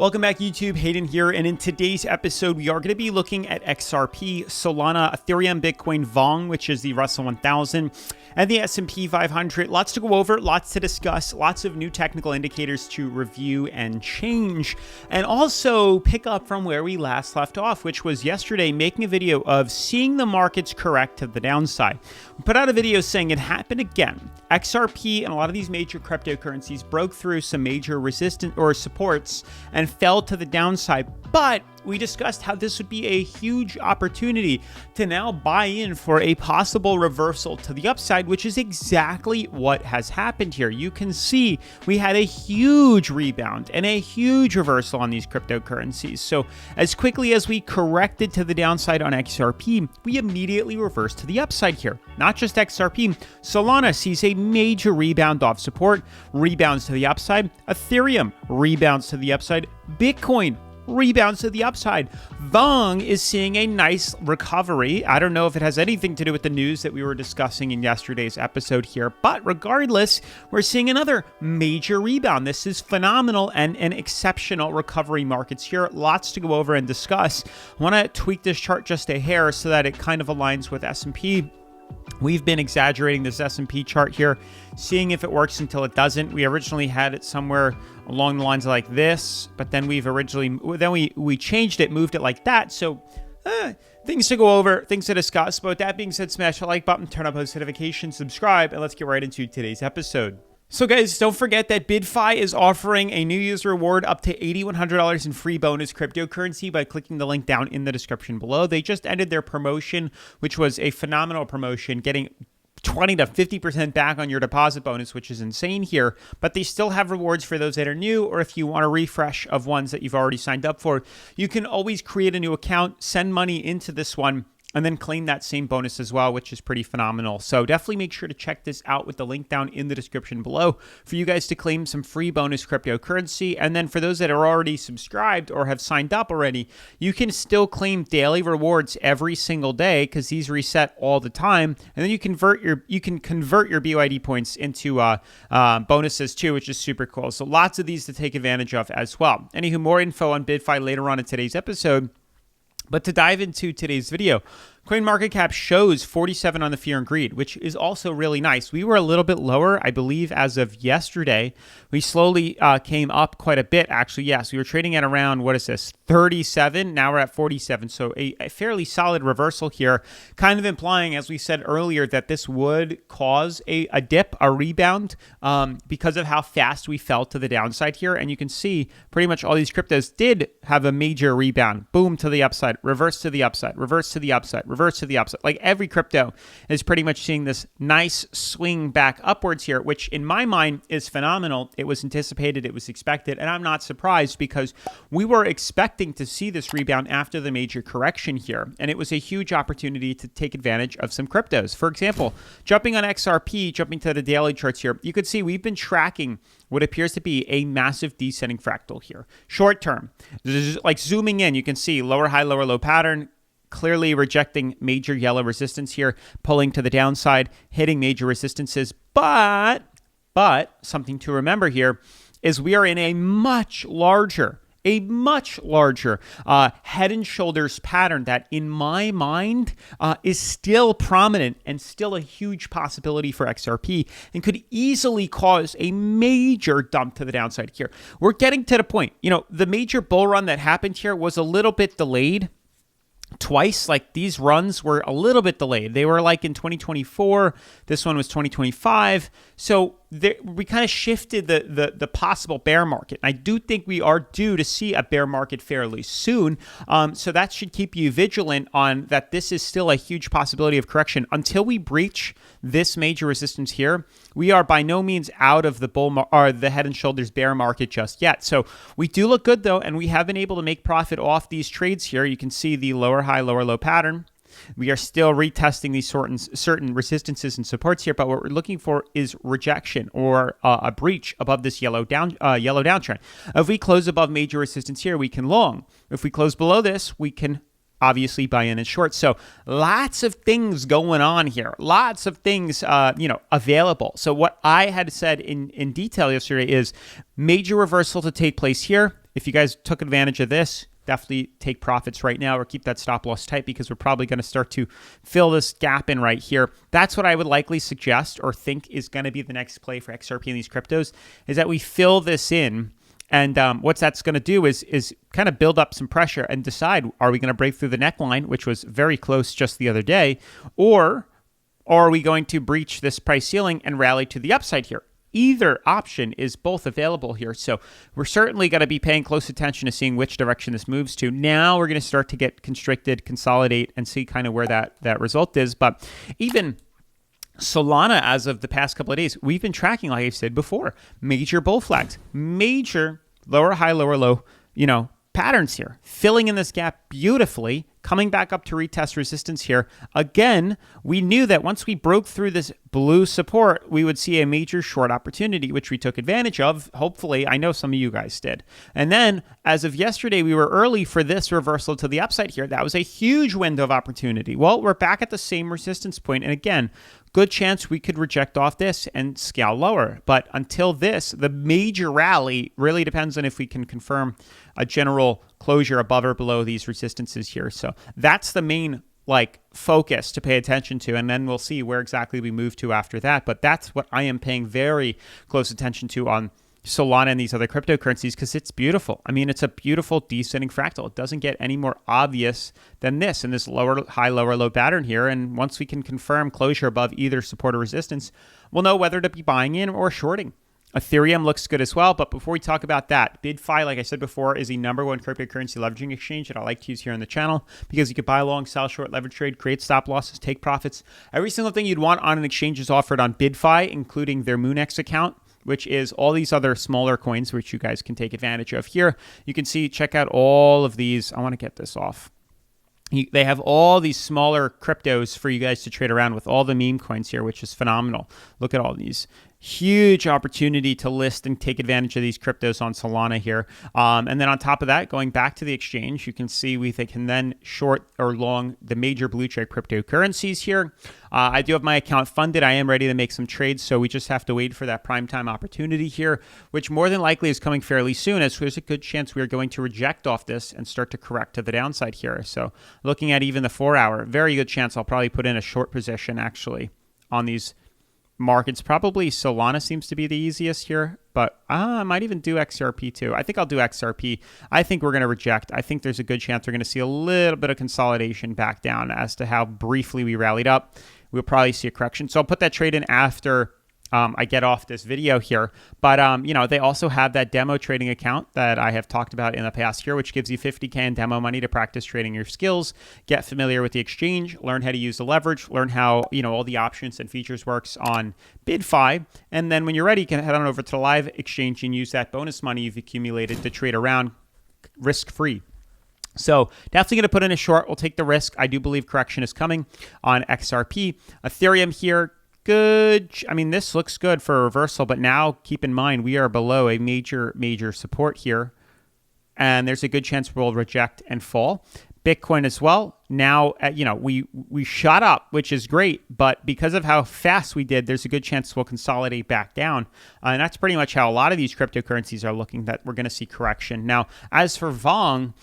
Welcome back, YouTube. Hayden here, and in today's episode, we are going to be looking at XRP, Solana, Ethereum, Bitcoin, VONG, which is the Russell 1000, and the S&P 500. Lots to go over, lots to discuss, lots of new technical indicators to review and change, and also pick up from where we last left off, which was yesterday, making a video of seeing the markets correct to the downside. We put out a video saying it happened again. XRP and a lot of these major cryptocurrencies broke through some major resistance or supports and fell to the downside, but we discussed how this would be a huge opportunity to now buy in for a possible reversal to the upside, which is exactly what has happened here. You can see we had a huge rebound and a huge reversal on these cryptocurrencies. So as quickly as we corrected to the downside on XRP, we immediately reversed to the upside here. Not just XRP, Solana sees a major rebound off support, rebounds to the upside. Ethereum rebounds to the upside. Bitcoin rebounds to the upside. VONG is seeing a nice recovery. I don't know if it has anything to do with the news that we were discussing in yesterday's episode here, but regardless, we're seeing another major rebound. This is phenomenal and an exceptional recovery markets here. Lots to go over and discuss. I want to tweak this chart just a hair so that it kind of aligns with S&P. We've been exaggerating this S&P chart here, seeing if it works until it doesn't. We originally had it somewhere along the lines like this, but then we changed it, moved it like that. So things to go over, things to discuss. But with that being said, smash the like button, turn on post notifications, subscribe, and let's get right into today's episode. So guys, don't forget that BidFi is offering a new user reward up to $8,100 in free bonus cryptocurrency by clicking the link down in the description below. They just ended their promotion, which was a phenomenal promotion, getting 20 to 50% back on your deposit bonus, which is insane here, but they still have rewards for those that are new, or if you want a refresh of ones that you've already signed up for, you can always create a new account, send money into this one, and then claim that same bonus as well, which is pretty phenomenal. So definitely make sure to check this out with the link down in the description below for you guys to claim some free bonus cryptocurrency. And then for those that are already subscribed or have signed up already, you can still claim daily rewards every single day because these reset all the time. And then you can convert your BYD points into bonuses too, which is super cool. So lots of these to take advantage of as well. Anywho, more info on BidFi later on in today's episode. But to dive into today's video, CoinMarketCap shows 47 on the fear and greed, which is also really nice. We were a little bit lower, I believe, as of yesterday. We slowly came up quite a bit, actually. Yes, we were trading at around, 37? Now we're at 47. So a fairly solid reversal here, kind of implying, as we said earlier, that this would cause a dip, a rebound, because of how fast we fell to the downside here. And you can see pretty much all these cryptos did have a major rebound. Boom to the upside, reverse to the upside, reverse to the upside, reverse to the upside. Like every crypto is pretty much seeing this nice swing back upwards here, which in my mind is phenomenal. It was anticipated, it was expected, and I'm not surprised because we were expecting to see this rebound after the major correction here, and it was a huge opportunity to take advantage of some cryptos. For example, jumping on XRP, jumping to the daily charts here, you could see we've been tracking what appears to be a massive descending fractal here. Short term, like zooming in, you can see lower high, lower low pattern, clearly rejecting major yellow resistance here, pulling to the downside, hitting major resistances. But something to remember here is we are in a much larger head and shoulders pattern that in my mind is still prominent and still a huge possibility for XRP and could easily cause a major dump to the downside here. We're getting to the point, the major bull run that happened here was a little bit delayed. Twice, like these runs were a little bit delayed. They were like in 2024. This one was 2025. So we kind of shifted the possible bear market. I do think we are due to see a bear market fairly soon. So that should keep you vigilant on that. This is still a huge possibility of correction. Until we breach this major resistance here, we are by no means out of the head and shoulders bear market just yet. So we do look good though, and we have been able to make profit off these trades here. You can see the lower high, lower low pattern. We are still retesting these certain resistances and supports here, but what we're looking for is rejection or a breach above this yellow downtrend. If we close above major resistance here, we can long. If we close below this, we can obviously buy in and short. So lots of things going on here, lots of things, available. So what I had said in detail yesterday is major reversal to take place here, If you guys took advantage of this, definitely take profits right now or keep that stop loss tight because we're probably going to start to fill this gap in right here. That's what I would likely suggest or think is going to be the next play for XRP and these cryptos, is that we fill this in. And what that's going to do is kind of build up some pressure and decide, are we going to break through the neckline, which was very close just the other day, or are we going to breach this price ceiling and rally to the upside here? Either option is both available here. So we're certainly going to be paying close attention to seeing which direction this moves to. Now we're going to start to get constricted, consolidate, and see kind of where that result is. But even Solana, as of the past couple of days, we've been tracking, like I said before, major bull flags, major lower high, lower low, patterns here, filling in this gap beautifully, coming back up to retest resistance here. Again, we knew that once we broke through this blue support, we would see a major short opportunity, which we took advantage of. Hopefully, I know some of you guys did. And then, as of yesterday, we were early for this reversal to the upside here. That was a huge window of opportunity. Well, we're back at the same resistance point. And again, good chance we could reject off this and scale lower. But until this, the major rally really depends on if we can confirm a general closure above or below these resistances here. So that's the main focus to pay attention to, and then we'll see where exactly we move to after that. But that's what I am paying very close attention to on Solana and these other cryptocurrencies, because it's beautiful. I mean, it's a beautiful descending fractal. It doesn't get any more obvious than this in this lower high, lower low pattern here. And once we can confirm closure above either support or resistance, we'll know whether to be buying in or shorting. Ethereum looks good as well. But before we talk about that, BidFi, like I said before, is the #1 cryptocurrency leveraging exchange that I like to use here on the channel, because you can buy long, sell short, leverage trade, create stop losses, take profits. Every single thing you'd want on an exchange is offered on BidFi, including their MoonX account, which is all these other smaller coins, which you guys can take advantage of here. You can see, check out all of these. I want to get this off. They have all these smaller cryptos for you guys to trade around with, all the meme coins here, which is phenomenal. Look at all these. Huge opportunity to list and take advantage of these cryptos on Solana here. And then on top of that, going back to the exchange, you can see we can then short or long the major blue chip cryptocurrencies here. I do have my account funded. I am ready to make some trades, so we just have to wait for that prime time opportunity here, which more than likely is coming fairly soon, as there's a good chance we are going to reject off this and start to correct to the downside here. So looking at even the 4-hour, very good chance I'll probably put in a short position actually on these markets. Probably Solana seems to be the easiest here, but I might even do XRP too. I think I'll do XRP. I think we're going to reject. I think there's a good chance we're going to see a little bit of consolidation back down as to how briefly we rallied up. We'll probably see a correction. So I'll put that trade in after I get off this video here. But, they also have that demo trading account that I have talked about in the past here, which gives you $50K in demo money to practice trading your skills, get familiar with the exchange, learn how to use the leverage, learn how, all the options and features works on BidFi. And then when you're ready, you can head on over to the live exchange and use that bonus money you've accumulated to trade around risk-free. So definitely going to put in a short. We'll take the risk. I do believe correction is coming on XRP. Ethereum here, good. I mean, this looks good for a reversal, but now keep in mind we are below a major support here, and there's a good chance we'll reject and fall. Bitcoin as well. Now, we shot up, which is great, but because of how fast we did, there's a good chance we'll consolidate back down. And that's pretty much how a lot of these cryptocurrencies are looking, that we're going to see correction. Now, as for Vong,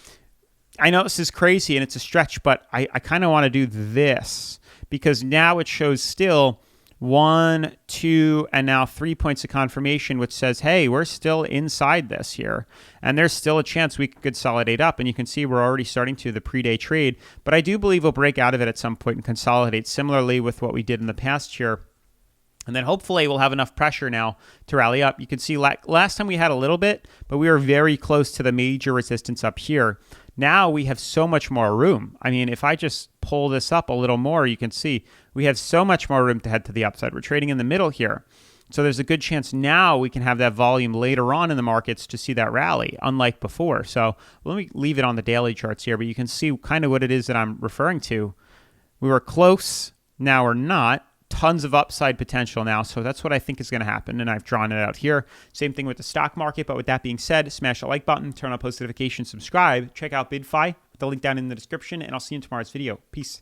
I know this is crazy and it's a stretch, but I kind of want to do this, because now it shows still 1, 2, and now 3 points of confirmation, which says, hey, we're still inside this here. And there's still a chance we could consolidate up. And you can see we're already starting to the pre-day trade. But I do believe we'll break out of it at some point and consolidate, similarly with what we did in the past here. And then hopefully we'll have enough pressure now to rally up. You can see last time we had a little bit, but we were very close to the major resistance up here. Now we have so much more room. I mean, if I just pull this up a little more, you can see we have so much more room to head to the upside. We're trading in the middle here. So there's a good chance now we can have that volume later on in the markets to see that rally, unlike before. So let me leave it on the daily charts here, but you can see kind of what it is that I'm referring to. We were close, now we're not. Tons of upside potential now. So that's what I think is going to happen. And I've drawn it out here. Same thing with the stock market. But with that being said, smash the like button, turn on post notifications, subscribe, check out BidFi, the link down in the description, and I'll see you in tomorrow's video. Peace.